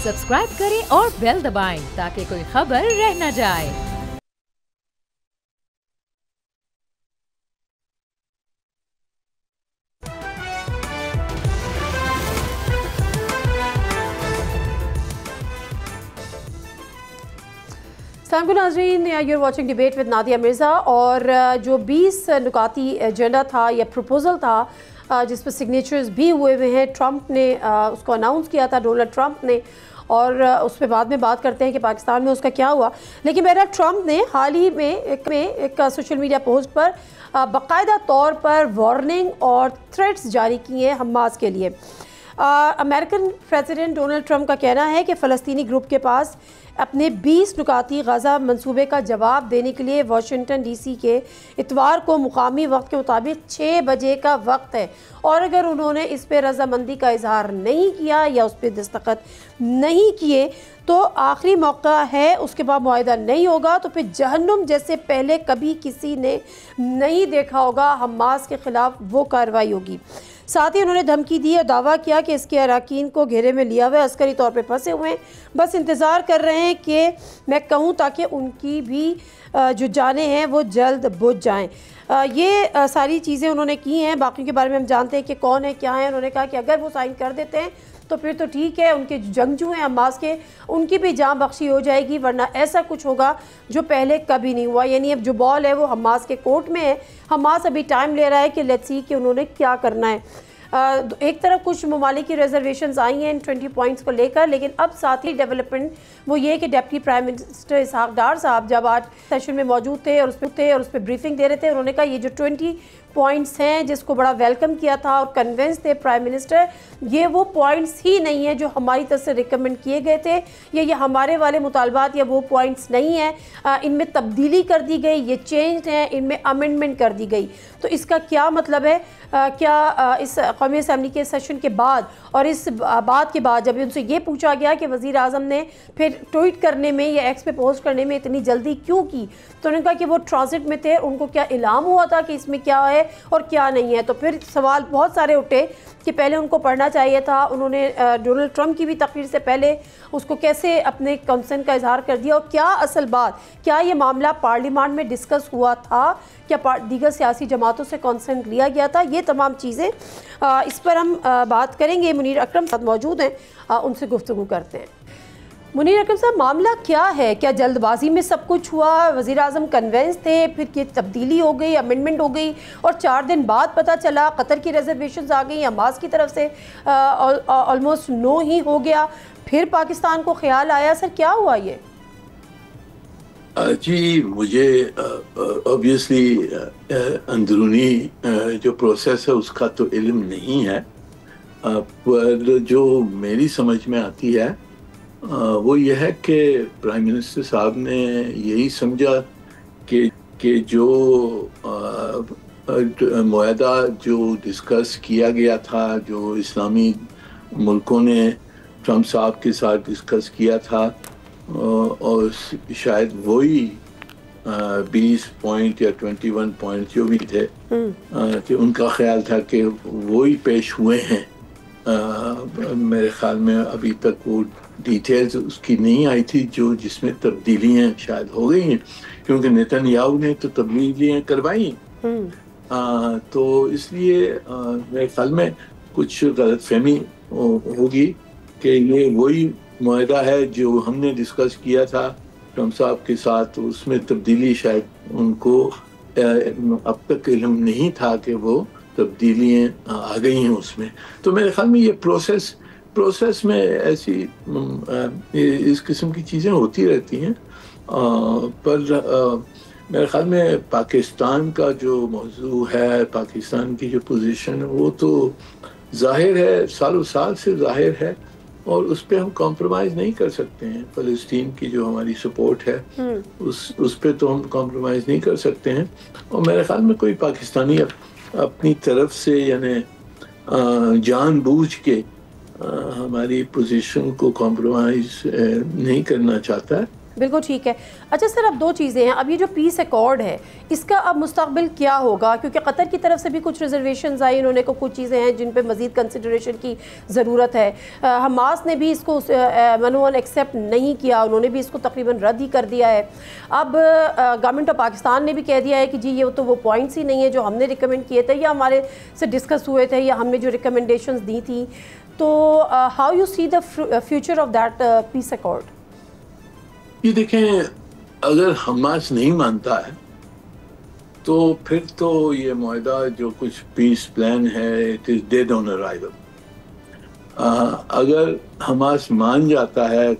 Subscribe करें और bell दबाएं ताकि कोई खबर रह न जाए। नाज़रीन, you're watching debate with Nadia Mirza. और जो 20 नुकाती एजेंडा था या प्रपोज़ल था जिस पर सिग्नेचर्स भी हुए हैं, ट्रंप ने उसको अनाउंस किया था, डोनाल्ड ट्रंप ने, और उस पर बाद में बात करते हैं कि पाकिस्तान में उसका क्या हुआ। लेकिन बहरहाल ट्रंप ने हाल ही में एक सोशल मीडिया पोस्ट पर बाकायदा तौर पर वार्निंग और थ्रेट्स जारी किए हैं हमास के लिए। अमेरिकन प्रेसिडेंट डोनाल्ड ट्रंप का कहना है कि फ़लस्तीनी ग्रुप के पास अपने 20 नुकाती गज़ा मंसूबे का जवाब देने के लिए वाशिंगटन डीसी के इतवार को मुकामी वक्त के मुताबिक 6 बजे का वक्त है, और अगर उन्होंने इस पर रजामंदी का इजहार नहीं किया या उस पर दस्तखत नहीं किए तो आखिरी मौका है, उसके बाद मुआहदा नहीं होगा तो फिर जहन्नुम जैसे पहले कभी किसी ने नहीं देखा होगा हमास के ख़िलाफ़ वो कार्रवाई होगी। साथ ही उन्होंने धमकी दी और दावा किया कि इसके अराकीन को घेरे में लिया हुआ अस्करी तौर पे फंसे हुए हैं, बस इंतज़ार कर रहे हैं कि मैं कहूँ ताकि उनकी भी जो जानें हैं वो जल्द बुझ जाएं। ये सारी चीज़ें उन्होंने की हैं। बाकी के बारे में हम जानते हैं कि कौन है क्या है। उन्होंने कहा कि अगर वो साइन कर देते हैं तो फिर तो ठीक है, उनके जंगजू हैं हमास के, उनकी भी जान बख्शी हो जाएगी, वरना ऐसा कुछ होगा जो पहले कभी नहीं हुआ। यानी अब जो बॉल है वो हमास के कोर्ट में है। हमास अभी टाइम ले रहा है कि लेट्स सी कि उन्होंने क्या करना है। एक तरफ कुछ ममालिक की रिजर्वेशंस आई हैं इन 20 पॉइंट्स को लेकर, लेकिन अब साथ ही डेवलपमेंट वो ये कि डिप्टी प्राइम मिनिस्टर इसहाक डार साहब जब आज सेशन में मौजूद थे और उस पर ब्रीफिंग दे रहे थे, उन्होंने कहा ये जो 20 पॉइंट्स हैं जिसको बड़ा वेलकम किया था और कन्विंस थे प्राइम मिनिस्टर, ये वो पॉइंट्स ही नहीं है जो हमारी तरफ से रिकमेंड किए गए थे, ये हमारे वाले मुतालबात या वो पॉइंट्स नहीं है। इनमें तब्दीली कर दी गई, ये चेंज हैं, इनमें अमेंडमेंट कर दी गई। तो इसका क्या मतलब है? क्या इस कौमी असम्बली के सेशन के बाद और इस बात के बाद जब उनसे ये पूछा गया कि वज़ीर आज़म ने फिर ट्वीट करने में या एक्स पे पोस्ट करने में इतनी जल्दी क्यों की, तो उन्होंने कहा कि वो ट्रांजिट में थे, उनको क्या इल्हाम हुआ था कि इसमें क्या है और क्या नहीं है। तो फिर सवाल बहुत सारे उठे कि पहले उनको पढ़ना चाहिए था, उन्होंने डोनाल्ड ट्रंप की भी तकरीर से पहले उसको कैसे अपने कंसर्न का इजहार कर दिया, और क्या असल बात, क्या ये मामला पार्लियामेंट में डिस्कस हुआ था, क्या दीगर सियासी जमातों से कंसर्न लिया गया था। ये तमाम चीज़ें इस पर हम बात करेंगे। मुनीर अकरम साथ मौजूद हैं, उनसे गुफ्तगू करते हैं। मुनीर अकरम साहब, मामला क्या है? क्या जल्दबाजी में सब कुछ हुआ? वज़ीर आज़म कन्वेंस थे, फिर ये तब्दीली हो गई, अमेंडमेंट हो गई, और 4 दिन बाद पता चला कतर की रिजर्वेशंस आ गई, हमास की तरफ से ऑलमोस्ट नो ही हो गया, फिर पाकिस्तान को ख्याल आया। सर क्या हुआ ये? जी, मुझे ऑब्वियसली अंदरूनी जो प्रोसेस है उसका तो इल्म नहीं है, पर जो मेरी समझ में आती है वो ये है कि प्राइम मिनिस्टर साहब ने यही समझा कि जो मुआहदा जो डिस्कस किया गया था, जो इस्लामी मुल्कों ने ट्रंप साहब के साथ डिस्कस किया था, और शायद वही 20 पॉइंट या 21 पॉइंट जो भी थे कि उनका ख्याल था कि वही पेश हुए हैं। मेरे ख्याल में अभी तक वो डिटेल्स उसकी नहीं आई थी जो जिसमें तब्दीलियाँ शायद हो गई हैं, क्योंकि नेतन्याहू ने तो तब्दीलियाँ करवाई, तो इसलिए मेरे ख्याल में कुछ गलतफहमी होगी कि ये वही मुआहदा है जो हमने डिस्कस किया था ट्रंप साहब के साथ, तो उसमें तब्दीली शायद उनको अब तक इल्म नहीं था कि वो तब्दीलियाँ आ गई हैं उसमें। तो मेरे ख्याल में ये प्रोसेस में ऐसी इस किस्म की चीज़ें होती रहती हैं, पर मेरे ख्याल में पाकिस्तान का जो मौजू है, पाकिस्तान की जो पोजीशन है, वो तो जाहिर है, सालों साल से जाहिर है, और उस पर हम कॉम्प्रोमाइज़ नहीं कर सकते हैं। फ़लस्तीन की जो हमारी सपोर्ट है उस पर तो हम कॉम्प्रोमाइज़ नहीं कर सकते हैं, और मेरे ख्याल में कोई पाकिस्तानी अपनी तरफ से यानी जानबूझ के हमारी पोजीशन को कॉम्प्रोमाइज़ नहीं करना चाहता है। बिल्कुल ठीक है। अच्छा सर, अब दो चीज़ें हैं। अब ये जो पीस अकॉर्ड है इसका अब मुस्तकबिल क्या होगा, क्योंकि कतर की तरफ से भी कुछ रिजर्वेशंस आई, उन्होंने को कुछ चीज़ें हैं जिन पे मज़ीद कंसिडरेशन की ज़रूरत है। हमास ने भी इसको मनूअन एक्सेप्ट नहीं किया, उन्होंने भी इसको तकरीबन रद्द ही कर दिया है। अब गवर्नमेंट ऑफ पाकिस्तान ने भी कह दिया है कि जी ये तो वो पॉइंट्स ही नहीं है जो हमने रिकमेंड किए थे या हमारे से डिस्कस हुए थे या हमने जो रिकमेंडेशंस दी थी। तो how you see the future of that peace accord? ये देखें, अगर हमास नहीं मानता है तो फिर तो ये मुआहदा जो कुछ पीस प्लान है it is dead on arrival. अगर हमास मान जाता है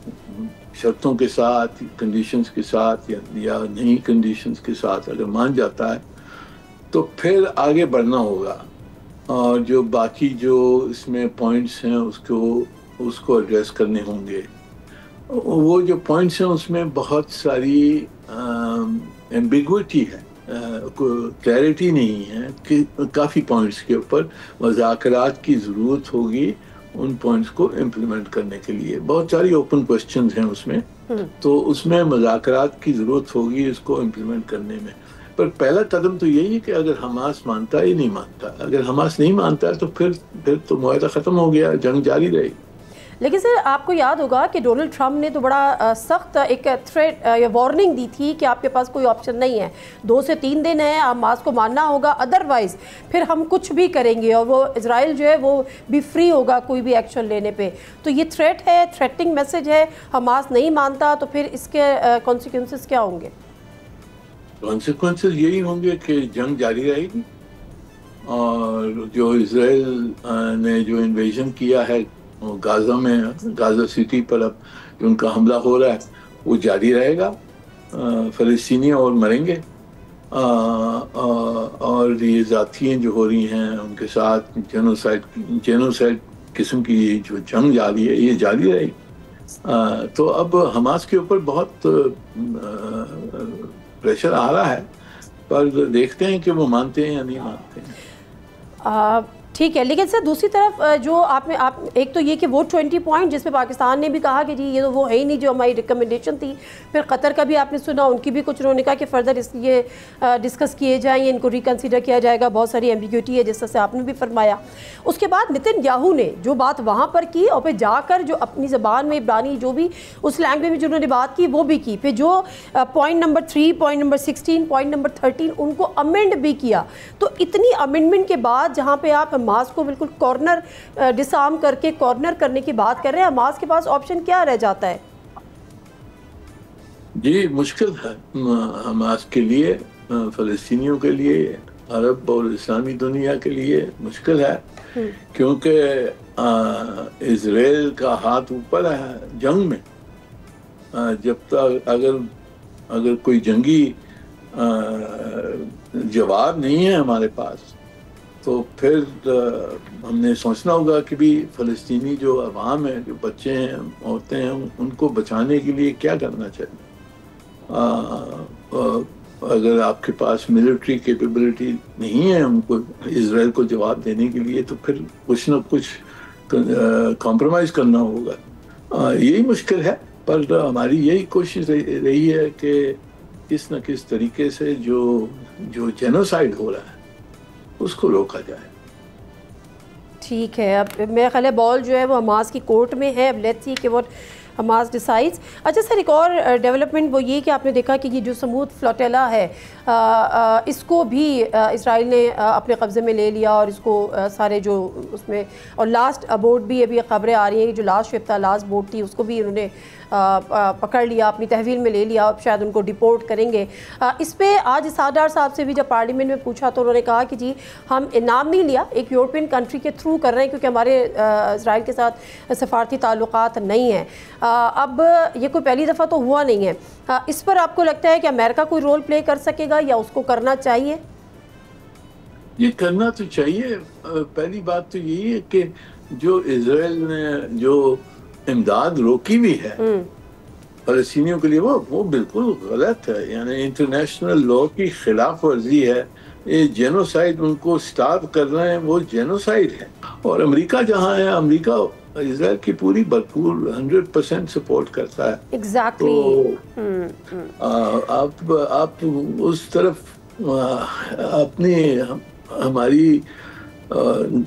शर्तों के साथ, कंडीशंस के साथ या नई कंडीशंस के साथ अगर मान जाता है तो फिर आगे बढ़ना होगा, और जो बाकी जो इसमें पॉइंट्स हैं उसको एड्रेस करने होंगे। वो जो पॉइंट्स हैं उसमें बहुत सारी एम्बिग्विटी है, क्लैरिटी नहीं है कि काफ़ी पॉइंट्स के ऊपर मुज़ाकरात की ज़रूरत होगी उन पॉइंट्स को इम्प्लीमेंट करने के लिए। बहुत सारी ओपन क्वेश्चंस हैं उसमें, तो उसमें मुज़ाकरात की ज़रूरत होगी इसको इम्प्लीमेंट करने में। पर पहला कदम तो यही है कि अगर हमास मानता है या नहीं मानता। अगर हमास नहीं मानता है तो फिर तो मुआहदा ख़त्म हो गया, जंग जारी रहेगी। लेकिन सर आपको याद होगा कि डोनाल्ड ट्रंप ने तो बड़ा सख्त एक थ्रेट या वार्निंग दी थी कि आपके पास कोई ऑप्शन नहीं है, 2 से 3 दिन है, हमास को मानना होगा, अदरवाइज़ फिर हम कुछ भी करेंगे और वो इजराइल जो है वो भी फ्री होगा कोई भी एक्शन लेने पे। तो ये थ्रेट है, थ्रेटिंग मैसेज है। हमास नहीं मानता तो फिर इसके कॉन्सिक्वेंसेस क्या होंगे? कॉन्सिक्वेंसेस यही होंगे कि जंग जारी रहेगी, और जो इजराइल ने जो इन्वेजन किया है गाजा में, गाजा सिटी पर अब जो उनका हमला हो रहा है वो जारी रहेगा। फ़लस्तीनी और मरेंगे, और ये ज़ातियाँ जो हो रही हैं उनके साथ जेनोसाइड किस्म की जो जंग जारी है ये जारी रहेगी। तो अब हमास के ऊपर बहुत प्रेशर आ रहा है, पर देखते हैं कि वो मानते हैं या नहीं मानते हैं। ठीक है, लेकिन सर दूसरी तरफ जो आप एक तो ये कि वो 20 पॉइंट जिसमें पाकिस्तान ने भी कहा कि जी ये तो वो है ही नहीं जो हमारी रिकमेंडेशन थी। फिर कतर का भी आपने सुना, उनकी भी कुछ उन्होंने कहा कि फर्दर ये डिस्कस किए जाएंगे, इनको रिकन्सिडर किया जाएगा। बहुत सारी एम्बिग्यूटी है जिस तरह से आपने भी फरमाया। उसके बाद नेतन्याहू ने जो बात वहाँ पर की और फिर जाकर जो अपनी ज़बान में इब्रानी जो भी उस लैंग्वेज में जो उन्होंने बात की वो भी की। फिर जो point number 3, point number 16, point number 13 उनको अमेंड भी किया। तो इतनी अमेंडमेंट के बाद जहाँ पर आप हमास को बिल्कुल कॉर्नर डिसआर्म करके कॉर्नर करने की बात कर रहे हैं, हमास के पास ऑप्शन क्या रह जाता है? जी मुश्किल है हमास के लिए, फ़लस्तीनियों के लिए, अरब और इस्लामी दुनिया के लिए मुश्किल है, क्योंकि इजराइल का हाथ ऊपर है जंग में। जब तक अगर कोई जंगी जवाब नहीं है हमारे पास तो फिर हमने सोचना होगा कि भी फ़लस्तीनी जो अवाम है, जो बच्चे हैं, औरतें हैं, उनको बचाने के लिए क्या करना चाहिए। अगर आपके पास मिलिट्री कैपेबिलिटी नहीं है उनको इजराइल को जवाब देने के लिए, तो फिर कुछ ना कुछ कॉम्प्रोमाइज़ करना होगा। यही मुश्किल है, पर हमारी यही कोशिश रही है कि किस न किस तरीके से जो जेनोसाइड हो रहा है उसको रोका जाए। ठीक है, अब मेरा ख्याल है बॉल जो है वो हमास की कोर्ट में है। अब लेट्स सी कि व्हाट हमास डिसाइड्स। अच्छा सर, एक और डेवलपमेंट वो ये कि आपने देखा कि ये जो समूद फ्लोटेला है इसको भी इसराइल ने अपने कब्ज़े में ले लिया, और इसको सारे जो उसमें और लास्ट बोट भी अभी खबरें आ रही हैं कि जो लास्ट शिप था, लास्ट बोट थी, उसको भी उन्होंने पकड़ लिया, अपनी तहवील में ले लिया, अब शायद उनको डिपोर्ट करेंगे। इस पर आज सादार साहब से भी जब पार्लियामेंट में पूछा तो उन्होंने कहा कि जी हम इनाम नहीं लिया, एक यूरोपियन कंट्री के थ्रू कर रहे हैं क्योंकि हमारे इसराइल के साथ सफारती ताल्लुकात नहीं हैं। अब ये कोई पहली दफ़ा तो हुआ नहीं है। इस पर आपको लगता है कि अमेरिका कोई रोल प्ले कर सकेगा या उसको करना चाहिए? ये करना तो चाहिए। पहली बात तो यही है कि जो इजराइल ने जो इमदाद रोकी भी है फलस्तीनियों के लिए वो बिल्कुल गलत है, यानी इंटरनेशनल लॉ की खिलाफ वर्जी है। ये जेनोसाइड उनको स्टार्व कर रहे हैं, वो जेनोसाइड है। और अमेरिका जहाँ है, अमेरिका इजराइल की पूरी भरपूर 100% सपोर्ट करता है। एग्जैक्टली। तो आप उस तरफ अपनी हमारी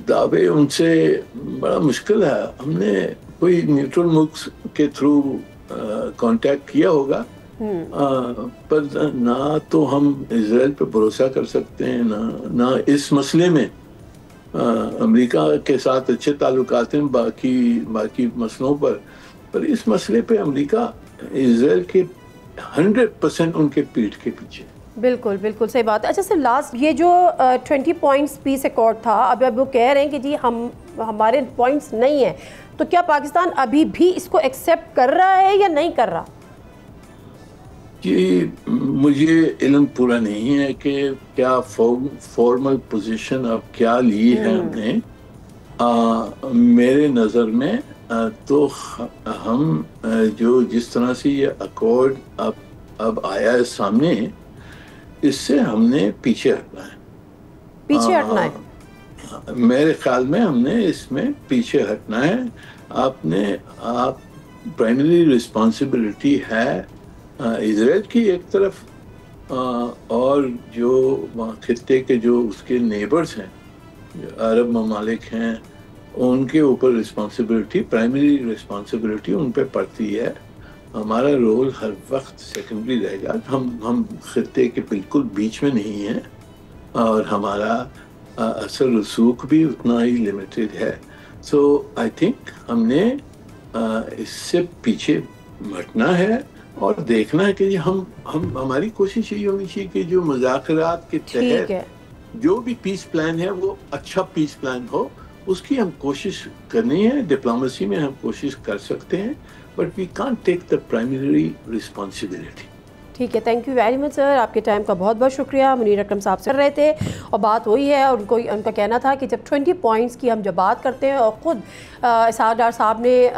दावे उनसे बड़ा मुश्किल है। हमने कोई न्यूट्रल मुल्क के थ्रू कांटेक्ट किया होगा, पर ना तो हम इजराइल पे भरोसा कर सकते हैं, ना इस मसले में अमेरिका के साथ अच्छे ताल्लुकात हैं बाकी मसलों पर इस मसले पे अमेरिका इजराइल के 100% उनके पीठ के पीछे। बिल्कुल बिल्कुल सही बात है। अच्छा सर, लास्ट ये जो 20 पॉइंट्स पीस अकॉर्ड था, अब वो कह रहे हैं कि जी हमारे पॉइंट्स नहीं हैं, तो क्या पाकिस्तान अभी भी इसको एक्सेप्ट कर रहा है या नहीं कर रहा? जी, मुझे इल्म पूरा नहीं है कि क्या फॉर्मल पोजीशन अब क्या ली है हमने। मेरे नज़र में तो हम जो जिस तरह से ये अकॉर्ड अब आया है सामने, इससे हमने पीछे हटना है। पीछे हटना है? मेरे ख्याल में हमने इसमें पीछे हटना है। आप प्राइमरी रिस्पॉन्सिबिलिटी है इजराइल की एक तरफ, और जो खित्ते के जो उसके नेबर्स हैं, अरब ममालिक हैं, उनके ऊपर रिस्पॉन्सिबिलिटी, प्राइमरी रिस्पॉन्सिबिलिटी उन पे पड़ती है। हमारा रोल हर वक्त सेकेंडरी रहेगा। हम खित्ते के बिल्कुल बीच में नहीं हैं और हमारा असर रसूख भी उतना ही लिमिटेड है। सो आई थिंक हमने इससे पीछे हटना है और देखना है कि हम हमारी कोशिश यही होनी चाहिए कि जो मुज़ाकरात के तहत जो भी पीस प्लान है वो अच्छा पीस प्लान हो, उसकी हम कोशिश करनी है। डिप्लोमेसी में हम कोशिश कर सकते हैं, but we can't take the primary responsibility. ठीक है, thank you very much sir, आपके टाइम का बहुत बहुत शुक्रिया। मुनीर अकरम साहब से कर रहे थे और बात वही है, उनका कहना था कि जब 20 पॉइंट्स की हम जब बात करते हैं, और ख़ुद इसहाक डार साहब ने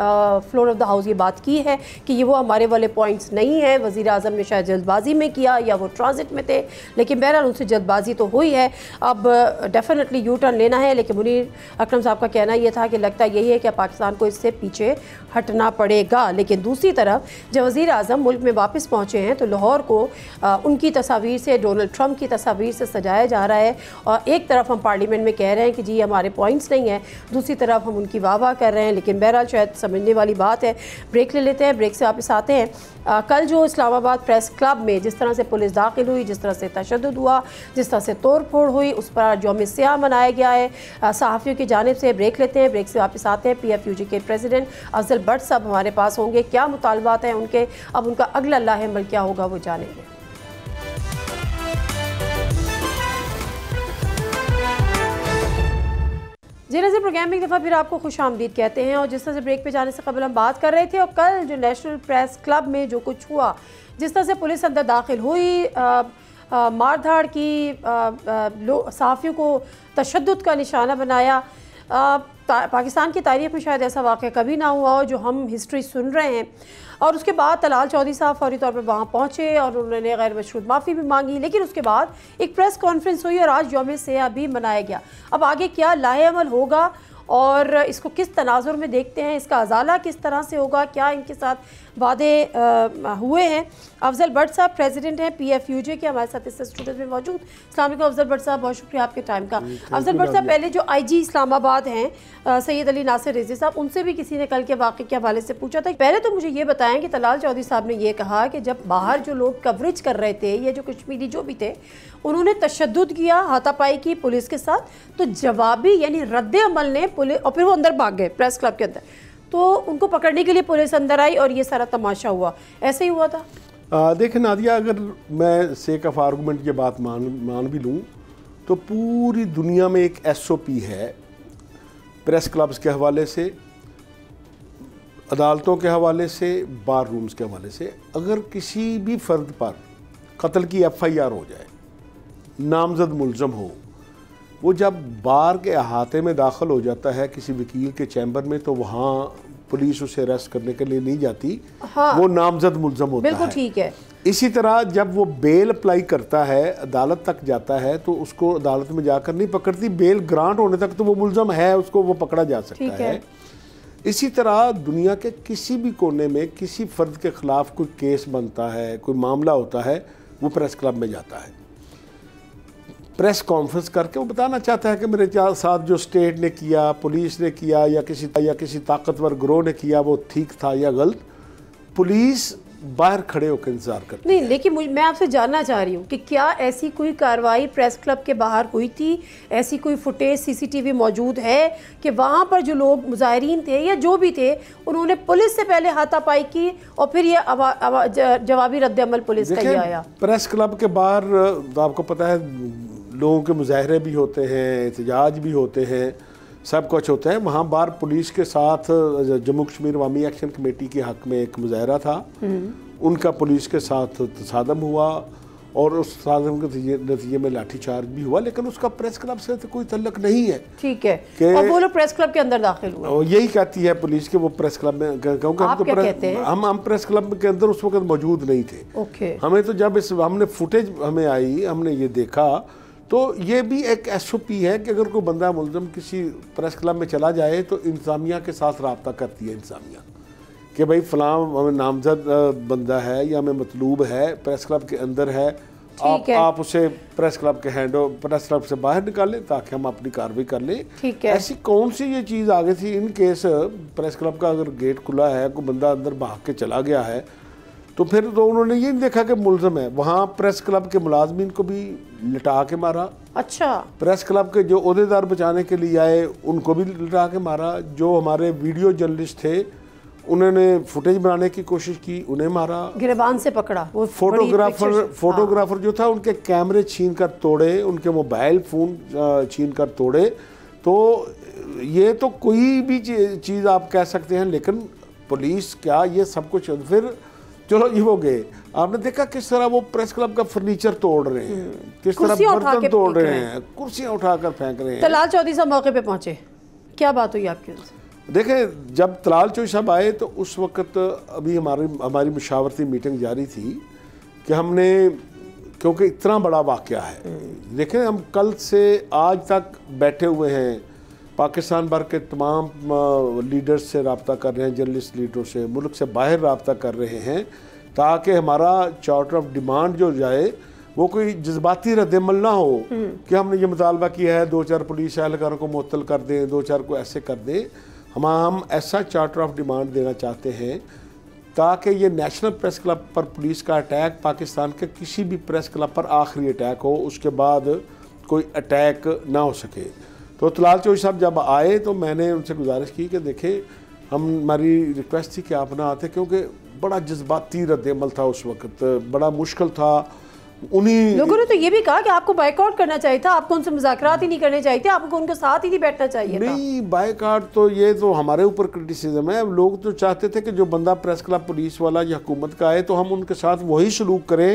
फ्लोर ऑफ द हाउस ये बात की है कि ये वो हमारे वाले पॉइंट्स नहीं है, वज़ीर आज़म ने शायद जल्दबाजी में किया या वो ट्रांजिट में थे, लेकिन बहरहाल उनसे जल्दबाजी तो हुई है। अब डेफिनेटली यू टर्न लेना है, लेकिन मुनीर अकरम साहब का कहना ये था कि लगता यही है कि पाकिस्तान को इससे पीछे हटना पड़ेगा। लेकिन दूसरी तरफ जब वज़ीर आज़म मुल्क में वापस पहुँचे हैं तो लाहौर को उनकी तस्वीर से, डोनाल्ड ट्रंप की तस्वीर से सजाया जा रहा है, और एक तरफ हम पार्लियामेंट में कह रहे हैं कि जी हमारे पॉइंट्स नहीं हैं, दूसरी तरफ हम उनकी वाह कर रहे हैं। लेकिन बहरहाल शायद समझने वाली बात है। ब्रेक ले लेते हैं, ब्रेक से वापस आते हैं। कल जो इस्लामाबाद प्रेस क्लब में जिस तरह से पुलिस दाखिल हुई, जिस तरह से तशद्दुद हुआ, जिस तरह से तोड़ फोड़ हुई, उस पर यौम सियाह मनाया गया है सहाफ़ियों की जानिब से। ब्रेक लेते हैं, ब्रेक से वापस आते हैं। PFUG के प्रेसिडेंट अफजल भट्ट साहब हमारे पास होंगे, क्या मुतालबात हैं उनके, अब उनका अगला लाहेमल क्या होगा वो जानेंगे। जी नज़र, प्रोग्राम में एक दफ़ा फिर आपको खुश आमदीद कहते हैं। और जिस तरह से ब्रेक पे जाने से कबल हम बात कर रहे थे, और कल जो नेशनल प्रेस क्लब में जो कुछ हुआ, जिस तरह से पुलिस अंदर दाखिल हुई, मारधाड़ की, सहाफ़ियों को तशद्दुद का निशाना बनाया, पाकिस्तान की तारीख़ में शायद ऐसा वाक़या कभी ना हुआ हो जो हम हिस्ट्री सुन रहे हैं। और उसके बाद तलाल चौधरी साहब फौरी तौर पर वहाँ पहुँचे और उन्होंने गैर मशरूत माफ़ी भी मांगी, लेकिन उसके बाद एक प्रेस कॉन्फ्रेंस हुई और आज यौम सियाह भी मनाया गया। अब आगे क्या लाहेअमल होगा और इसको किस तनाजुर में देखते हैं, इसका अजाला किस तरह से होगा, क्या इनके साथ वादे हुए हैं। अफजल भट्ट साहब प्रेसिडेंट हैं PFUG के, हमारे साथ इस स्टूडियो में मौजूद। अस्सलाम वालेकुम अफजल भट्ट साहब, बहुत शुक्रिया आपके टाइम का। अफजल भट्ट साहब, पहले जो IG इस्लामाबाद हैं सैयद अली नासिर रिजवी साहब, उनसे भी किसी ने कल के वाक़े के हवाले से पूछा था। पहले तो मुझे ये बताएं कि तलाल चौधरी साहब ने ये कहा कि जब बाहर जो लोग कवरेज कर रहे थे, ये जो कश्मीरी जो भी थे, उन्होंने तशद्दुद किया, हाथापाई की पुलिस के साथ, तो जवाबी यानी रद्द अमल ने पुलिस, और फिर वो अंदर भाग गए प्रेस क्लब के अंदर, तो उनको पकड़ने के लिए पुलिस अंदर आई और ये सारा तमाशा हुआ। ऐसे ही हुआ था। देखें नादिया, अगर मैं सेक ऑफ आर्गूमेंट ये बात मान भी लूँ तो पूरी दुनिया में एक SOP है प्रेस क्लब्स के हवाले से, अदालतों के हवाले से, बार रूम्स के हवाले से। अगर किसी भी फ़र्द पर कत्ल की FIR हो जाए, नामजद मुल्ज़म हो, वो जब बार के अहाते में दाखिल हो जाता है किसी वकील के चैम्बर में, तो वहाँ पुलिस उसे अरेस्ट करने के लिए नहीं जाती। हाँ, वो नामजद मुल्ज़म होता है। बिल्कुल ठीक है। इसी तरह जब वो बेल अप्लाई करता है, अदालत तक जाता है, तो उसको अदालत में जाकर नहीं पकड़ती, बेल ग्रांट होने तक तो वो मुल्ज़म है, उसको वो पकड़ा जा सकता है। इसी तरह दुनिया के किसी भी कोने में किसी फ़र्द के ख़िलाफ़ कोई केस बनता है, कोई मामला होता है, वो प्रेस क्लब में जाता है, प्रेस कॉन्फ्रेंस करके वो बताना चाहता है कि मेरे साथ जो स्टेट ने किया, पुलिस ने किया या किसी ताकतवर गिरोह ने किया वो ठीक था या गलत। पुलिस बाहर खड़े होकर इंतजार करती नहीं, लेकिन मैं आपसे जानना चाह रही हूँ कि क्या ऐसी कोई कार्रवाई प्रेस क्लब के बाहर हुई थी? ऐसी कोई फुटेज सीसीटीवी मौजूद है कि वहाँ पर जो लोग मुजाहिरीन थे या जो भी थे उन्होंने पुलिस से पहले हाथापाई की और फिर ये जवाबी रद्द-ए-अमल पुलिस का ही आया? प्रेस क्लब के बाहर तो आपको पता है लोगों के मुजाहरे भी होते हैं, एहतजाज भी होते हैं, सब कुछ होता है। वहाँ बाहर पुलिस के साथ जम्मू कश्मीर अवामी एक्शन कमेटी के हक़ में एक मुजाहरा था, उनका पुलिस के साथ तसादम हुआ और उस तसादम के नतीजे में लाठीचार्ज भी हुआ, लेकिन उसका प्रेस क्लब से तो कोई तल्लुक नहीं है। ठीक है, और वो लोग प्रेस क्लब के अंदर दाखिल हुए। यही कहती है पुलिस के वो प्रेस क्लब में, क्योंकि हम प्रेस क्लब के अंदर उस वक्त मौजूद नहीं थे। ओके, हमें तो जब हमने फुटेज हमें आई, हमने ये देखा तो ये भी एक SOP है कि अगर कोई बंदा मुलज़म किसी प्रेस क्लब में चला जाए तो इंतज़ामिया के साथ रब्ता करती है इंतज़ामिया कि भाई फ़लाँ हमें नामज़द बंदा है या हमें मतलूब है, प्रेस क्लब के अंदर है, आप उसे प्रेस क्लब से बाहर निकालें ताकि हम अपनी कार्रवाई कर लें। ऐसी कौन सी ये चीज़ आ गई थी? इन केस प्रेस क्लब का अगर गेट खुला है, कोई बंदा अंदर भाग के चला गया है तो फिर तो उन्होंने ये नहीं देखा कि मुलज़म है। वहाँ प्रेस क्लब के मुलाजमीन को भी लिटा के मारा। अच्छा, प्रेस क्लब के जो ओहदेदार बचाने के लिए आए उनको भी लिटा के मारा। जो हमारे वीडियो जर्नलिस्ट थे उन्होंने फुटेज बनाने की कोशिश की, उन्हें मारा, गिरबान से पकड़ा। वो फोटोग्राफर जो था उनके कैमरे छीन कर तोड़े, उनके मोबाइल फ़ोन छीन कर तोड़े। तो ये तो कोई भी चीज़ आप कह सकते हैं, लेकिन पुलिस क्या ये सब कुछ। फिर चलो ये हो गए, आपने देखा किस तरह वो प्रेस क्लब का फर्नीचर तोड़ रहे हैं, किस तरह बर्तन तोड़ रहे हैं, कुर्सियां उठाकर फेंक रहे हैं। तलाल चौधरी साहब मौके पे पहुंचे, क्या बात हुई आपके? देखें, जब तलाल चौधरी साहब आए तो उस वक्त अभी हमारी मुशावरती मीटिंग जारी थी कि हमने, क्योंकि इतना बड़ा वाक़या है, देखें हम कल से आज तक बैठे हुए हैं, पाकिस्तान भर के तमाम लीडर्स से रब्ता कर रहे हैं, जर्नलिस्ट लीडरों से, मुल्क से बाहर रब्ता कर रहे हैं ताकि हमारा चार्टर ऑफ डिमांड जो जाए वो कोई जज्बाती रद्द-ए-अमल ना हो कि हमने ये मुतालबा किया है 2-4 पुलिस एहलकारों को मुअत्तल कर दें, 2-4 को ऐसे कर दें। हम ऐसा चार्टर ऑफ डिमांड देना चाहते हैं ताकि ये नेशनल प्रेस क्लब पर पुलिस का अटैक पाकिस्तान के किसी भी प्रेस क्लब पर आखिरी अटैक हो, उसके बाद कोई अटैक ना हो सके। तो तलाल चौधरी साहब जब आए तो मैंने उनसे गुजारिश की कि देखें, हमारी रिक्वेस्ट थी कि आप ना आते, क्योंकि बड़ा जज्बाती रद्द-ए-अमल था उस वक्त, बड़ा मुश्किल था। उन्हीं लोगों ने तो ये भी कहा कि आपको बाइकआउट करना चाहिए था, आपको उनसे मुज़ाकरात ही नहीं करने चाहिए थे, आपको उनके साथ ही नहीं बैठना चाहिए था। नहीं, बाइकआउट तो ये तो हमारे ऊपर क्रिटिसिज्म है। लोग तो चाहते थे कि जो बंदा प्रेस क्लब पुलिस वाला या हुकूमत का आए तो हम उनके साथ वही सलूक करें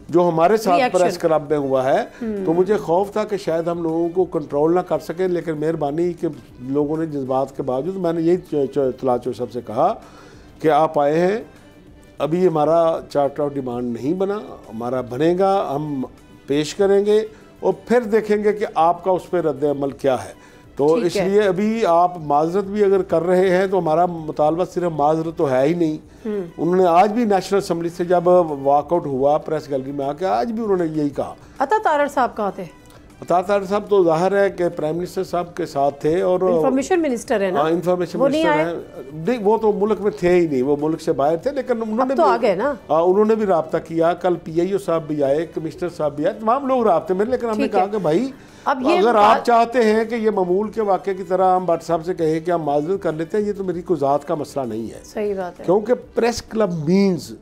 जो हमारे साथ प्रेस क्लब में हुआ है। तो मुझे खौफ था कि शायद हम लोगों को कंट्रोल ना कर सकें, लेकिन मेहरबानी कि लोगों ने जज्बात के बावजूद, मैंने यही तलाल चौधरी साहब से कहा कि आप आए हैं, अभी हमारा चार्टर ऑफ डिमांड नहीं बना, हमारा बनेगा, हम पेश करेंगे और फिर देखेंगे कि आपका उस पर रद्द-ए-अमल क्या है। तो इसलिए अभी आप माजरत भी अगर कर रहे हैं तो हमारा मुतालबा सिर्फ माजरत तो है ही नहीं। उन्होंने आज भी नेशनल असम्बली से जब वॉकआउट हुआ प्रेस गैलरी में आके, आज भी उन्होंने यही कहा। अता तारड़ साहब कहाँ थे? अता तारड़ साहब तो जाहिर है कि प्राइम मिनिस्टर साहब के साथ थे और इंफॉर्मेशन मिनिस्टर है ना। इंफॉर्मेशन मिनिस्टर है, वो तो मुल्क में थे ही नहीं, वो मुल्क से बाहर थे, लेकिन उन्होंने तो आ गए ना। उन्होंने भी रब्ता किया। कल PIO साहब भी आए, कमिश्नर साहब भी आए, तमाम लोग रब्ते में। लेकिन हमने कहा कि भाई अगर आप चाहते हैं कि ये मामूल के वाक़े की तरह हम भट्ट साहब से कहें कि हम माजरत कर लेते हैं, ये तो मेरी कोई ज़ात का मसला नहीं है। सही बात है, क्योंकि प्रेस क्लब मीन्स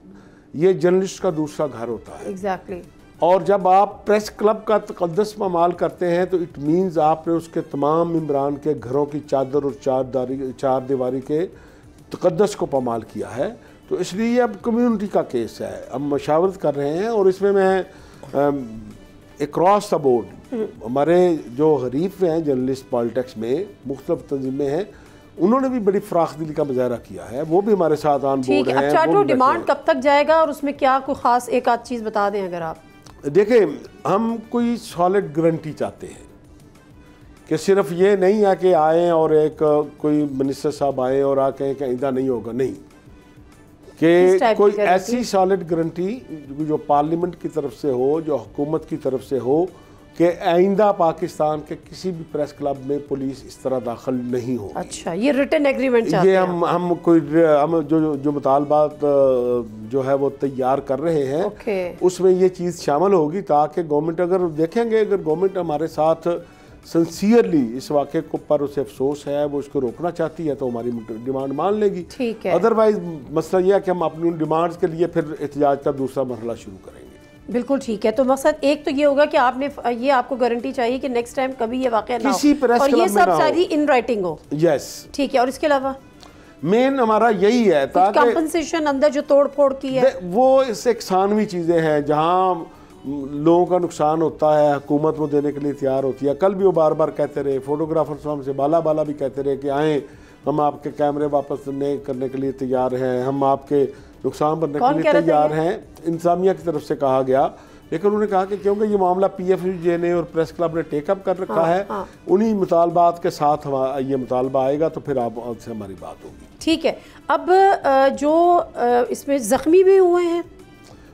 ये जर्नलिस्ट का दूसरा घर होता है। एग्जैक्टली। और जब आप प्रेस क्लब का तक़द्दुस पामाल करते हैं तो इट मीन्स आपने उसके तमाम मेंबरान के घरों की चादर और चार दीवारी के तक़द्दुस को पामाल किया है। तो इसलिए अब कम्युनिटी का केस है, हम मशावरत कर रहे हैं। और इसमें मैं अक्रॉस द बोर्ड हमारे जो हरीफ हैं जर्नलिस्ट पॉलिटिक्स में, मुख्तलिफ तंजीमें हैं, उन्होंने भी बड़ी फराख दिली का मुजाहरा किया है, वो भी हमारे साथ ऑन बोर्ड हैं। चार्टर ऑफ डिमांड कब तक जाएगा और उसमें क्या कोई ख़ास एक आध चीज़ बता दें अगर आप? देखें, हम कोई सॉलिड गारंटी चाहते हैं कि सिर्फ ये नहीं है कि आए और एक कोई मिनिस्टर साहब आए और आके कि इधर नहीं होगा, नहीं, कि कोई ऐसी सॉलिड गारंटी जो पार्लियामेंट की तरफ से हो, जो हुकूमत की तरफ से हो, कि आइंदा पाकिस्तान के किसी भी प्रेस क्लब में पुलिस इस तरह दाखिल नहीं हो। अच्छा, ये रिटन एग्रीमेंट चाहते ये हम जो मुतालबात जो है वो तैयार कर रहे हैं, उसमें ये चीज़ शामिल होगी, ताकि गवर्नमेंट अगर देखेंगे, अगर गवर्नमेंट हमारे साथ सिंसियरली इस वाक़े को पर उसे अफसोस है, वो उसको रोकना चाहती है, तो हमारी डिमांड मान लेगी। ठीक है। अदरवाइज मसला यह है कि हम अपनी उन डिमांड्स के लिए फिर एहतजाज का दूसरा मरहला शुरू करेंगे। बिल्कुल ठीक है। तो मकसद एक तो ये होगा कि आपने ये आपको गारंटी चाहिए कि नेक्स्ट टाइम कभी ये वाक़या ना हो और ये सब सारी इन राइटिंग हो। यस, ठीक है। और इसके अलावा मेन हमारा यही है, ताकि कंपनसेशन अंदर जो तोड़ फोड़ की है वो इससे एकसानवी चीज़ें हैं, जहाँ लोगों का नुकसान होता है, हुकूमत वो देने के लिए तैयार होती है। कल भी वो बार बार कहते रहे, फोटोग्राफर्स हमसे बाला भी कहते रहे कि आएँ, हम आपके कैमरे वापस नहीं करने के लिए तैयार हैं, हम आपके नुकसान भरने के लिए तैयार हैं, इंतजामिया की तरफ से कहा गया। लेकिन उन्होंने कहा कि क्योंकि ये मामला PFJ ने और प्रेस क्लब ने टेकअप कर रखा है, उन्हीं मुतालबात के साथ ये मुतालबा आएगा, तो फिर आपसे हमारी बात होगी। ठीक है। अब जो इसमें ज़ख्मी भी हुए हैं,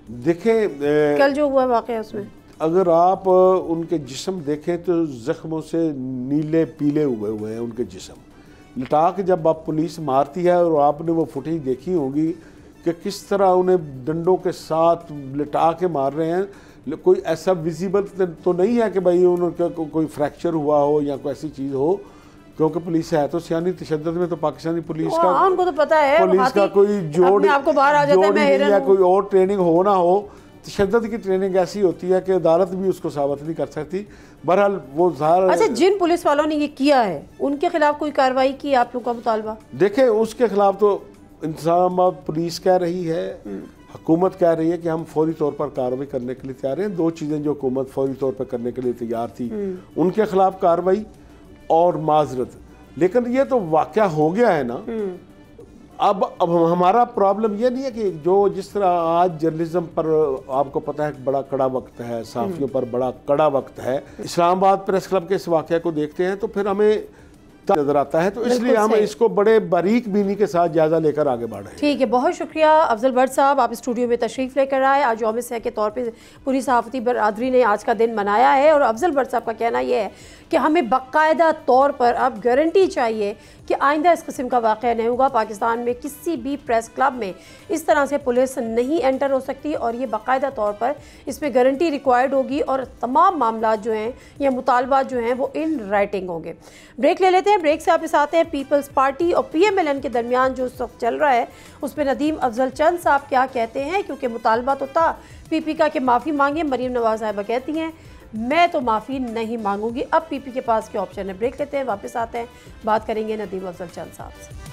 देखें कल जो हुआ वाक़या उसमें अगर आप उनके जिस्म देखें तो जख्मों से नीले पीले हुए हैं उनके जिस्म। लटा के जब आप पुलिस मारती है, और आपने वो फुटेज देखी होगी कि किस तरह उन्हें डंडों के साथ लिटा के मार रहे हैं, कोई ऐसा विजिबल तो नहीं है कि भाई उनका कोई फ्रैक्चर हुआ हो या कोई ऐसी चीज़ हो, क्योंकि पुलिस है तो सियानी तशद्दुद में तो पाकिस्तानी पुलिस का, उनको तो पता है, पुलिस का कोई जोड़ आपको बाहर आ जाता है या कोई और ट्रेनिंग हो ना हो, तशद्दुद की ट्रेनिंग ऐसी होती है कि अदालत भी उसको साबित नहीं कर सकती। बहरहाल वो अच्छा, जिन पुलिस वालों ने ये किया है उनके खिलाफ कोई कार्रवाई की आप लोगों का मुतालबा? देखें, उसके खिलाफ तो इंतजाम पुलिस कह रही है, हुकूमत कह रही है कि हम फौरी तौर पर कार्रवाई करने के लिए तैयार हैं। दो चीज़ें जो हुकूमत फौरी तौर पर करने के लिए तैयार थी, उनके खिलाफ कार्रवाई और माजरत। लेकिन ये तो वाक़या हो गया है ना, अब हमारा प्रॉब्लम ये नहीं है कि जो जिस तरह आज जर्नलिज्म पर आपको पता है बड़ा कड़ा वक्त है, सहाफ़ियों पर बड़ा कड़ा वक्त है। इस्लामाबाद प्रेस क्लब के इस वाक़े को देखते हैं तो फिर हमें नजर आता है, तो इसलिए हम इसको बड़े बारीक बीनी के साथ जायजा लेकर आगे बढ़ रहे हैं। ठीक है, बहुत शुक्रिया अफजल भट्ट साहब, आप स्टूडियो में तशरीफ़ लेकर आए। आज यौम सह के तौर पे पूरी सहाफ़ती बरादरी ने आज का दिन मनाया है, और अफजल भट्ट साहब का कहना यह है कि हमें बाकायदा तौर पर अब गारंटी चाहिए कि आइंदा इस किस्म का वाक़या नहीं होगा। पाकिस्तान में किसी भी प्रेस क्लब में इस तरह से पुलिस नहीं एंटर हो सकती, और ये बाकायदा तौर पर इसमें गारंटी रिक्वायर्ड होगी, और तमाम मामला जो हैं या मुतालबात जो हैं वो इन राइटिंग होंगे। ब्रेक ले लेते हैं, ब्रेक से वापस आते हैं। पीपल्स पार्टी और PMLN के दरमियान जो सब चल रहा है उस पर नदीम अफजल चंद साहब क्या कहते हैं, क्योंकि मुतालबा तो था PP का कि माफ़ी मांगे। मरीम नवाज साहिबा कहती हैं मैं तो माफ़ी नहीं मांगूंगी। अब PP के पास क्या ऑप्शन है? ब्रेक लेते हैं, वापस आते हैं, बात करेंगे नदीम अफजल चंद साहब से।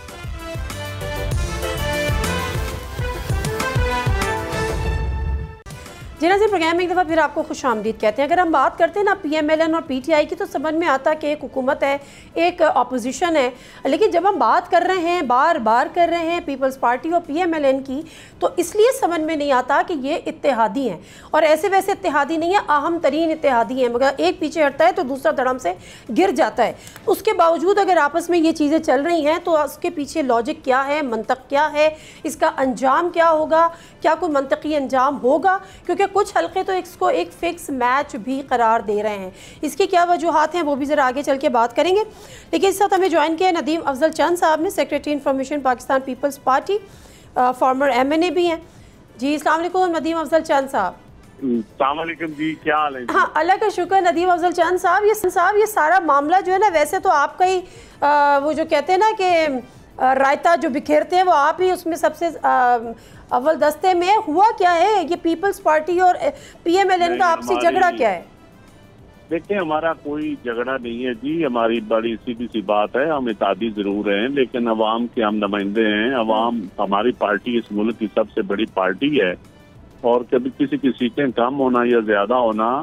जी नाज़रीन, प्रोग्राम में एक दफ़ा फिर आपको खुशामदीद कहते हैं। अगर हम बात करते हैं ना PMLN और PTI की, तो समझ में आता कि एक हुकूमत है, एक अपोजिशन है, लेकिन जब हम बात कर रहे हैं, बार बार कर रहे हैं पीपल्स पार्टी और PMLN की, तो इसलिए समझ में नहीं आता कि ये इत्तेहादी हैं, और ऐसे वैसे इत्तेहादी नहीं है, अहम तरीन इत्तेहादी हैं, मगर एक पीछे हटता है तो दूसरा धड़म से गिर जाता है। उसके बावजूद अगर आपस में ये चीज़ें चल रही हैं तो उसके पीछे लॉजिक क्या है, मंतक क्या है, इसका अंजाम क्या होगा, क्या कोई मंतकी अंजाम होगा? क्योंकि कुछ हल्के तो इसको एक फिक्स मैच भी करार दे रहे हैं। इसकी क्या वजूहात हैं वो भी ज़रा आगे चल के बात करेंगे। लेकिन इस साथ हमें ज्वाइन किया नदीम अफजल चंद साहब ने, secretary information Pakistan Peoples Party, former MNA भी हैं। जी अस्सलाम वालेकुम नदीम अफजल चंद साहब। अस्सलाम वालेकुम जी, क्या हाल है? हाँ, अल्लाह का शुक्र। नदीम अफजल चंद साहब, ये सारा मामला जो है ना, वैसे तो आपका ही वो जो कहते हैं ना कि रायता जो बिखेरते हैं वो आप ही उसमें सबसे अव्वल दस्ते में। हुआ क्या है ये पीपल्स पार्टी और PMLN का आपसी झगड़ा क्या है? देखिए, हमारा कोई झगड़ा नहीं है जी, हमारी बड़ी सीधी सी बात है। हम इत्तेहादी जरूर हैं, लेकिन अवाम के हम नुमाइंदे हैं। अवाम, हमारी पार्टी इस मुल्क की सबसे बड़ी पार्टी है, और कभी किसी की सीटें कम होना या ज्यादा होना,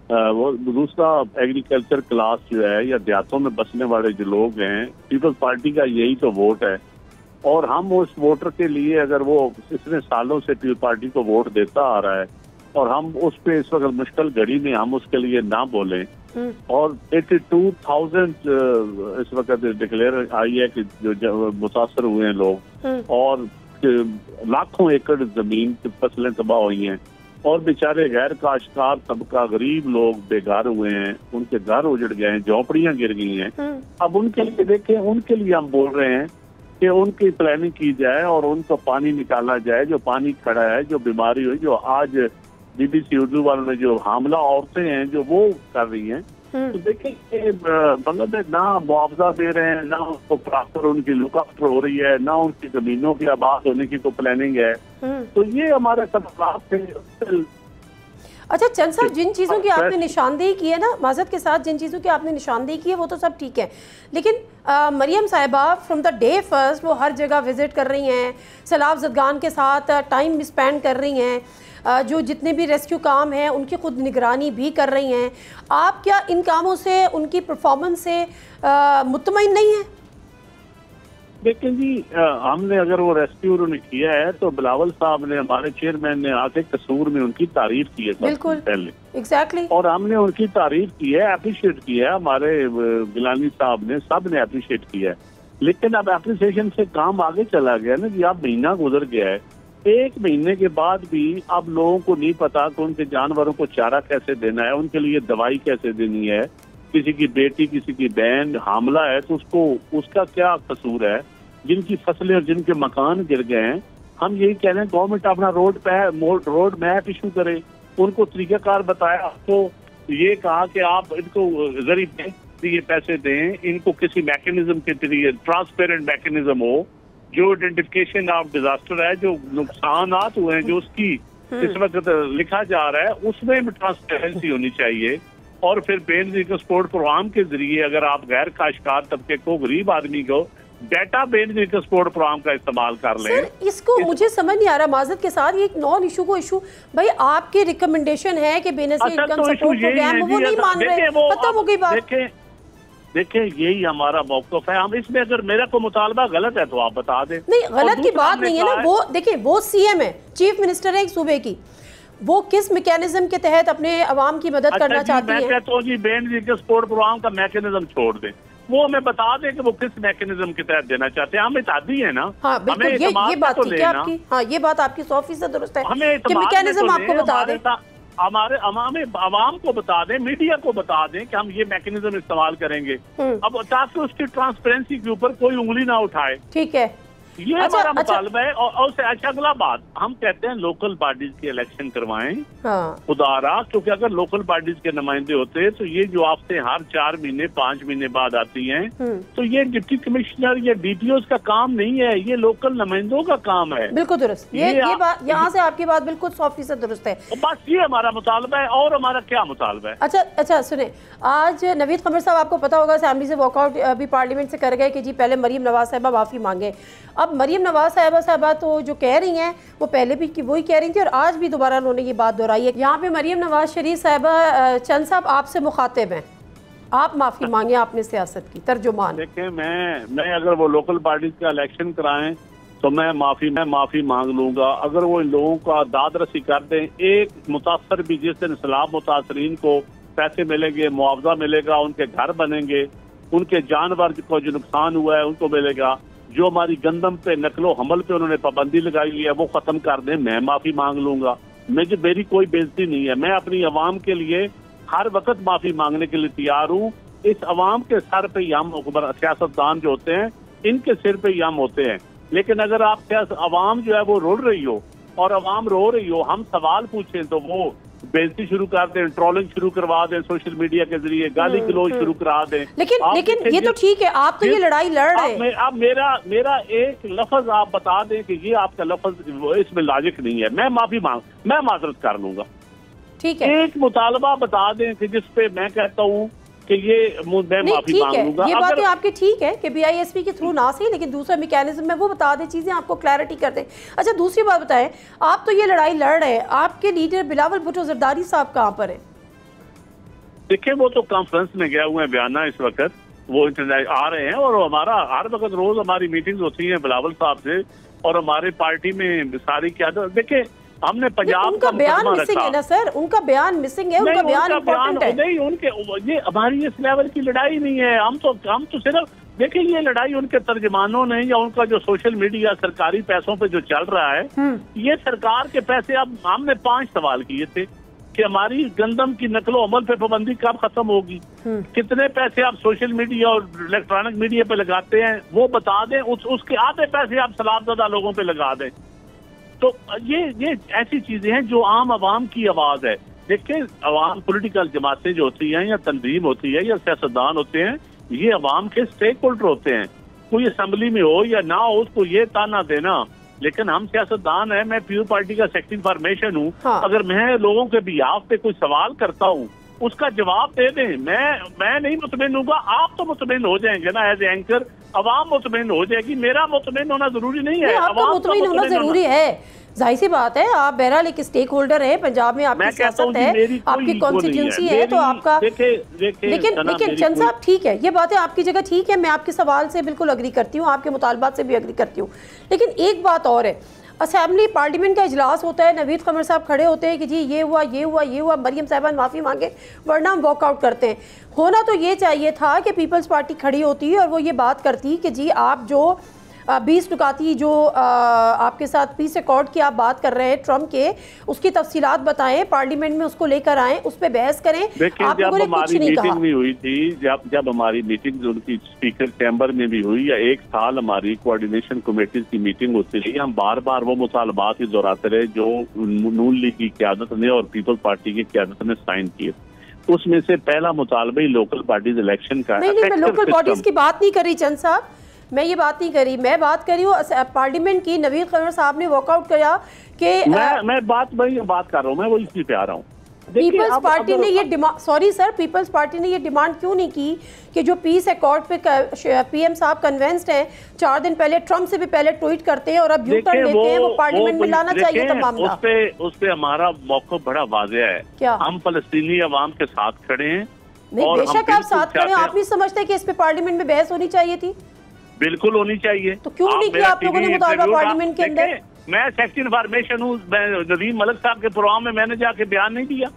वो दूसरा एग्रीकल्चर क्लास जो है या देहातों में बसने वाले जो लोग हैं, पीपल्स पार्टी का यही तो वोट है। और हम उस वोटर के लिए, अगर वो इतने सालों से पीपल्स पार्टी को वोट देता आ रहा है और हम उस पे इस वक्त मुश्किल घड़ी में हम उसके लिए ना बोलें, और 82,000 इस वक्त डिक्लेयर आई है कि जो मुतासर हुए हैं लोग, और लाखों एकड़ जमीन की फसलें तबाह हुई हैं, और बेचारे गैर काश्तकार तबका गरीब लोग बेघर हुए हैं, उनके घर उजड़ गए हैं, झोपड़ियां गिर गई हैं। अब उनके लिए देखें, उनके लिए हम बोल रहे हैं कि उनकी प्लानिंग की जाए और उनको पानी निकाला जाए, जो पानी खड़ा है, जो बीमारी हुई, जो आज BBC उर्दू वालों ने जो हामला औरतें हैं जो वो कर रही हैं, तो देखिए बांग्लादेश ना मुआवजा दे रहे हैं, ना उनको प्रॉपर उनकी लुक आफ्टर हो रही है, ना उनकी जमीनों की आबाद होने की कोई प्लानिंग है। तो ये हमारे सब थे। अच्छा चंद साहब, जिन चीज़ों की आपने निशानदेही की है ना, माजरत के साथ, जिन चीज़ों की आपने निशानदेही की है वो तो सब ठीक है, लेकिन मरियम साहिबा फ्रॉम द डे फर्स्ट वो हर जगह विजिट कर रही हैं, सैलाब ज़दगान के साथ टाइम स्पेंड कर रही हैं, जो जितने भी रेस्क्यू काम हैं उनकी खुद निगरानी भी कर रही हैं। आप क्या इन कामों से, उनकी परफॉर्मेंस से मुतमईन नहीं है? देखिए जी, हमने अगर वो रेस्क्यू उन्होंने किया है तो बिलावल साहब ने, हमारे चेयरमैन ने आके कसूर में उनकी तारीफ की है बिल्कुल पहले, एग्जैक्टली, और हमने उनकी तारीफ की है, अप्रिशिएट किया है, हमारे गिलानी साहब ने, सब ने अप्रिशिएट किया है। लेकिन अब अप्रिसिएशन से काम आगे चला गया ना जी, अब महीना गुजर गया है, 1 महीने के बाद भी अब लोगों को नहीं पता कि उनके जानवरों को चारा कैसे देना है, उनके लिए दवाई कैसे देनी है। किसी की बेटी, किसी की बहन हामला है तो उसका क्या कसूर है, जिनकी फसलें और जिनके मकान गिर गए हैं। हम यही कह रहे हैं गवर्नमेंट अपना रोड मैप इशू करे, उनको तरीकाकार बताया, आपको ये कहा कि आप इनको जरिए ये पैसे दें, इनको किसी मैकेनिज्म के जरिए, ट्रांसपेरेंट मैकेनिज्म हो, जो आइडेंटिफिकेशन ऑफ डिजास्टर है, जो नुकसानात हुए हैं, जो उसकी इस वक्त लिखा जा रहा है, उसमें ट्रांसपेरेंसी होनी चाहिए। और फिर बेनजीर सपोर्ट प्रोग्राम के जरिए अगर आप गैर काश्तकार तबके को, गरीब आदमी को डेटा बेनजीर सपोर्ट प्रोग्राम का इस्तेमाल कर लें। सर इसको मुझे समझ नहीं आ रहा, माजरत के साथ ये एक नॉन इशू को इशू, भाई आपकी रिकमेंडेशन है कि बेनजीर इनकम सपोर्ट प्रोग्राम, वो नहीं मान रहे, खत्म हो गई बात। देखिए यही हमारा मौक़िफ़ है। हम इसमें अगर मेरा कोई मुतालबा गलत है तो आप बता दें। नहीं, गलत की बात नहीं है ना, वो देखिए वो CM है, चीफ मिनिस्टर है एक सूबे की, वो किस मैकेनिज्म के तहत अपने अवाम की मदद करना चाहती है? मैं कहता हूँ जी बेनजीर सपोर्ट प्रोग्राम का मैकेनिज्म छोड़ दें, वो हमें बता दें कि वो किस मैकेनिज्म के तहत देना चाहते हैं। हम इतादी है ना। हाँ बिल्कुल, ये बात ठीक है आपकी, हाँ ये बात आपकी 100% दुरुस्त है कि मैकेनिज्म आपको बता दें, हमारे अवाम को बता दें, मीडिया को बता दें कि हम ये मैकेनिज्म इस्तेमाल करेंगे, अब ताकि उसकी ट्रांसपेरेंसी के ऊपर कोई उंगली ना उठाए। ठीक है, ये हमारा मुतालबा है। और उससे अच्छा अगला बात, हम कहते हैं लोकल बॉडीज के इलेक्शन करवाएं, खुदारा, क्योंकि अगर लोकल बॉडीज के नुमाइंदे होते तो ये जो आपसे हर 4 महीने 5 महीने बाद आती हैं, तो ये डिप्टी कमिश्नर या DPOs का काम नहीं है, ये लोकल नुमाइंदों का काम है। बिल्कुल दुरुस्त, ये बात यहाँ से आपकी बात बिल्कुल 100% दुरुस्त है। बस ये हमारा मुतालबा है। और हमारा क्या मुतालबा है? अच्छा सुने, आज नवीद कमर साहब, आपको पता होगा असेंबली से वॉकआउट अभी पार्लियामेंट से कर गए कि जी पहले मरीम नवाज साहिबा माफ़ी मांगे। अब मरीम नवाज साहिबा तो जो कह रही हैं वो पहले भी वही कह रही थी और आज भी दोबारा उन्होंने ये बात दोहराई है। यहाँ पे मरीम नवाज शरीफ साहिबा, चंद साहब आपसे मुखातिब हैं, आप माफ़ी मांगे आपने सियासत की तर्जुमान। देखिए मैं अगर वो लोकल बॉडीज का इलेक्शन कराएं तो मैं माफ़ी मांग लूँगा। अगर वो इन लोगों का दाद रसी कर दें, एक मुतासर भी, जिस दिन सैलाब मुतासरीन को पैसे मिलेंगे, मुआवजा मिलेगा, उनके घर बनेंगे, उनके जानवर को जो नुकसान हुआ है उनको मिलेगा, जो हमारी गंदम पे, नकलो हमल पे उन्होंने पाबंदी लगाई है वो खत्म कर दें, मैं माफ़ी मांग लूँगा। मेरी कोई बेइज्जती नहीं है। मैं अपनी आवाम के लिए हर वक्त माफ़ी मांगने के लिए तैयार हूँ। इस आवाम के सर पे हम सियासतदान जो होते हैं, इनके सिर पे हम होते हैं। लेकिन अगर आप आवाम जो है वो रुल रही हो और आवाम रो रही हो, हम सवाल पूछें तो वो बेइज्जती शुरू कर दें, ट्रोलिंग शुरू करवा दें, सोशल मीडिया के जरिए गाली गलौज शुरू करा दें। लेकिन ये तो ठीक है, आप तो ये लड़ाई लड़ रहे हैं। अब मेरा एक लफ्ज आप बता दें कि ये आपका लफ्ज इसमें लॉजिक नहीं है, मैं माजरत कर लूंगा। ठीक है, एक मुतालबा बता दें कि जिसपे मैं कहता हूँ कि ये मैं माफी मांग लूंगा। ये बातें आपकी ठीक है कि BISP के थ्रू ना सही, लेकिन दूसरा मैकेनिज्म में वो बता दे, चीजें आपको क्लैरिटी कर दे। अच्छा दूसरी बात बताएं, आप तो ये लड़ाई लड़ रहे हैं, आपके लीडर बिलावल भुट्टो जरदारी साहब कहाँ पर है? देखिए वो तो कॉन्फ्रेंस में गया हुए हैं बयाना, इस वक्त वो आ रहे हैं और हमारा हर वक्त रोज हमारी मीटिंग होती है बिलावल साहब से और हमारे पार्टी में सारी क्या। देखिए हमने पंजाब उनका बयान मिसिंग है ना सर, उनका बयान मिसिंग है, उनका बयान इंपॉर्टेंट है। नहीं, उनके ये हमारी इस लेवल की लड़ाई नहीं है। हम तो सिर्फ देखिए, ये लड़ाई उनके तर्जमानों ने या उनका जो सोशल मीडिया सरकारी पैसों पे जो चल रहा है, ये सरकार के पैसे। अब हमने 5 सवाल किए थे कि हमारी गंदम की नकलो अमल पे पाबंदी कब खत्म होगी, कितने पैसे आप सोशल मीडिया और इलेक्ट्रॉनिक मीडिया पे लगाते हैं वो बता दें, उसके आधे पैसे आप सलामज़दा लोगों पे लगा दें। तो ये ऐसी चीजें हैं जो आम आवाम की आवाज है। देखिए, आवाम पॉलिटिकल जमातें जो होती हैं या तंजीम होती है या सियासतदान होते हैं, ये आवाम के स्टेक होल्डर होते हैं। कोई असेंबली में हो या ना हो, उसको ये ताना देना। लेकिन हम सियासतदान है, मैं पीपल्स पार्टी का सेक्रेटरी फॉर्मेशन हूँ। हाँ। अगर मैं लोगों के बिहाफ पे कोई सवाल करता हूँ, उसका जवाब दे दें। मैं नहीं मुतमिन होगा, आप तो मुतमिन हो जाएंगे ना एज एंकर, अवाम मुतमिन हो जाएगी। मेरा मुतमिन होना जरूरी नहीं है, आपका मुतमिन होना जरूरी है, जाहिर सी बात है। आप बहरहाल एक स्टेक होल्डर है, पंजाब में आपकी सियासत है, आपकी कॉन्स्टिट्यूंसी है, तो आपका लेकिन चंद साहब ठीक है, ये बातें आपकी जगह ठीक है, मैं आपके सवाल से बिल्कुल अग्री करती हूँ, आपके मुतालबात से भी अग्री करती हूँ। लेकिन एक बात और है, असेंबली पार्लियामेंट का इजलास होता है, नवीद कमर साहब खड़े होते हैं कि जी ये हुआ ये हुआ ये हुआ, मरियम साहिबान माफ़ी मांगे वरना हम वॉकआउट करते हैं। होना तो ये चाहिए था कि पीपल्स पार्टी खड़ी होती और वो ये बात करती कि जी आप जो 20 नुकाती जो आपके साथ पीस अकॉर्ड की आप बात कर रहे हैं ट्रम्प के, उसकी तफसीलात बताएं, पार्लियामेंट में उसको लेकर आएं, उस पर बहस करें। आप जब हमारी मीटिंग भी हुई थी, जब हमारी मीटिंग उनकी स्पीकर चैम्बर में भी हुई, या 1 साल हमारी कोऑर्डिनेशन कमेटी की मीटिंग होती रही, हम बार बार वो मुतालबात ही दोहराते रहे जो नून लीग की क़यादत ने और पीपल्स पार्टी की क़यादत ने साइन किए। उसमें से पहला मुतालबा ही लोकल पार्टीज इलेक्शन का। नहीं, मैं लोकल बॉडीज की बात नहीं कर रही चंद साहब, मैं ये बात नहीं करी, मैं बात करी हूँ पार्लियामेंट की। नवीद कमर साहब ने वॉकआउट किया कि मैं बात कर रहा हूँ, मैं वो इसी पे आ रहा हूँ। पीपल्स पार्टी ने ये demand, sorry sir, Peoples Party ने ये डिमांड क्यों नहीं की कि जो पीस अकॉर्ड पे पीएम साहब कन्विंस्ड हैं, 4 दिन पहले ट्रम्प से भी पहले ट्वीट करते हैं और अब यू टर्न लेते हैं, वो पार्लियामेंट में लाना चाहिए था मामला। उस पे हमारा मौक़िफ़ बड़ा वाज़ेह है, क्या हम फलस्तीनी अवाम के साथ खड़े हैं। नहीं, बेशक आप साथ खड़े हैं, आप नहीं समझते कि इस पे पार्लियामेंट में बहस होनी चाहिए थी? बिल्कुल होनी चाहिए। तो क्यों नहीं किया आप लोगों ने मुतालबा पार्लियामेंट के अंदर? मैं सेक्रेटरी इन्फॉर्मेशन हूँ, नदीम मलिक साहब के प्रोग्राम में मैंने जाके बयान नहीं दिया।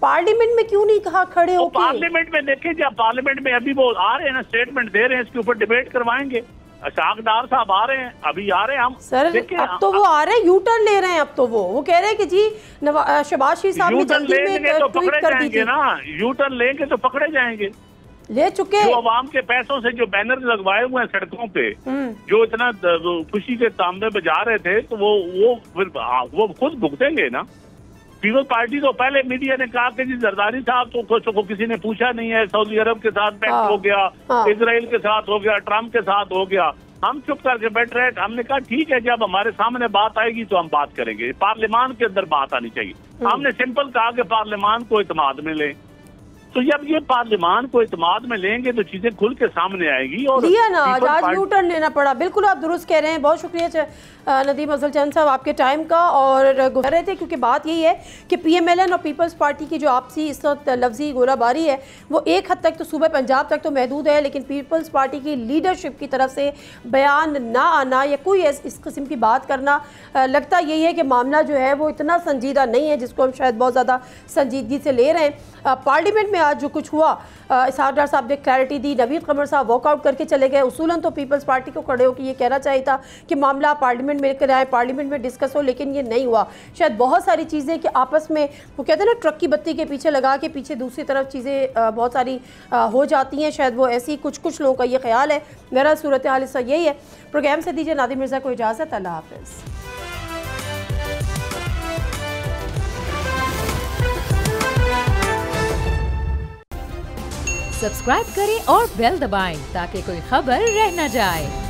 पार्लियामेंट में क्यों नहीं कहा खड़े होकर? पार्लियामेंट में देखिए, जब पार्लियामेंट में अभी वो आ रहे हैं ना, स्टेटमेंट दे रहे हैं, इसके ऊपर डिबेट करवाएंगे। अशाक डार साहब आ रहे हैं, अभी आ रहे हैं हम सर, अब तो वो आ रहे हैं, यू टर्न ले रहे हैं। अब तो वो कह रहे हैं कि जी शहबाज शरीफ साहब ने जल्दी में ट्वीट कर दी थी ना, यू टर्न लेंगे तो पकड़े जाएंगे। ले चुके जो अवाम के पैसों से जो बैनर लगवाए हुए हैं सड़कों पे, जो इतना खुशी के तांबे बजा रहे थे, तो वो खुद भुगतेंगे ना। पीपल्स पार्टी तो पहले मीडिया ने कहा कि जी जरदारी साहब तो किसी ने पूछा नहीं है, सऊदी अरब के साथ पैक्ट हो गया, इजराइल के साथ हो गया, ट्रम्प के साथ हो गया, हम चुप करके बैठ रहे। हमने कहा ठीक है, जब हमारे सामने बात आएगी तो हम बात करेंगे, पार्लियामान के अंदर बात आनी चाहिए। हमने सिंपल कहा कि पार्लियामान को इत्मीनान में लें। तो जब ये पार्लियामान को इत्मीनान में लेंगे तो चीजें खुल के सामने आएगी। और लिया ना, आज यू टर्न लेना पड़ा। बिल्कुल आप दुरुस्त कह रहे हैं, बहुत शुक्रिया नदीम अफजल चंद साहब आपके टाइम का। और गुजर रहे थे क्योंकि बात यही है कि PMLN और पीपल्स पार्टी की जो आपसी इस वक्त लफ्जी गोलाबारी है वो एक हद तक तो सूबे पंजाब तक तो महदूद है, लेकिन पीपल्स पार्टी की लीडरशिप की तरफ से बयान ना आना या कोई इस किस्म की बात करना, लगता यही है कि मामला जो है वो इतना संजीदा नहीं है जिसको हम शायद बहुत ज़्यादा संजीदगी से ले रहे हैं। पार्लियामेंट में आज जो कुछ हुआ, इसहाक डार साहब ने क्लैरिटी दी, नवीद कमर साहब वॉकआउट करके चले गए। उसूलन तो पीपल्स पार्टी को खड़े होकर ये कहना चाहिए था कि मामला पार्लियामेंट में लेकर आए, पार्लियामेंट में डिस्कस हो, लेकिन ये नहीं हुआ। शायद बहुत सारी चीज़ें कि आपस में वो कहते हैं ना, ट्रक की बत्ती के पीछे लगा के पीछे दूसरी तरफ चीज़ें बहुत सारी हो जाती हैं, शायद वो ऐसी कुछ लोगों का ये ख्याल है। मेरा सूरत हाल इसका यही है। प्रोग्राम से दीजिए नादिम मिर्ज़ा को इजाज़त, अल्लाह हाफ़िज़। सब्सक्राइब करें और बेल दबाएं ताकि कोई खबर रह न जाए।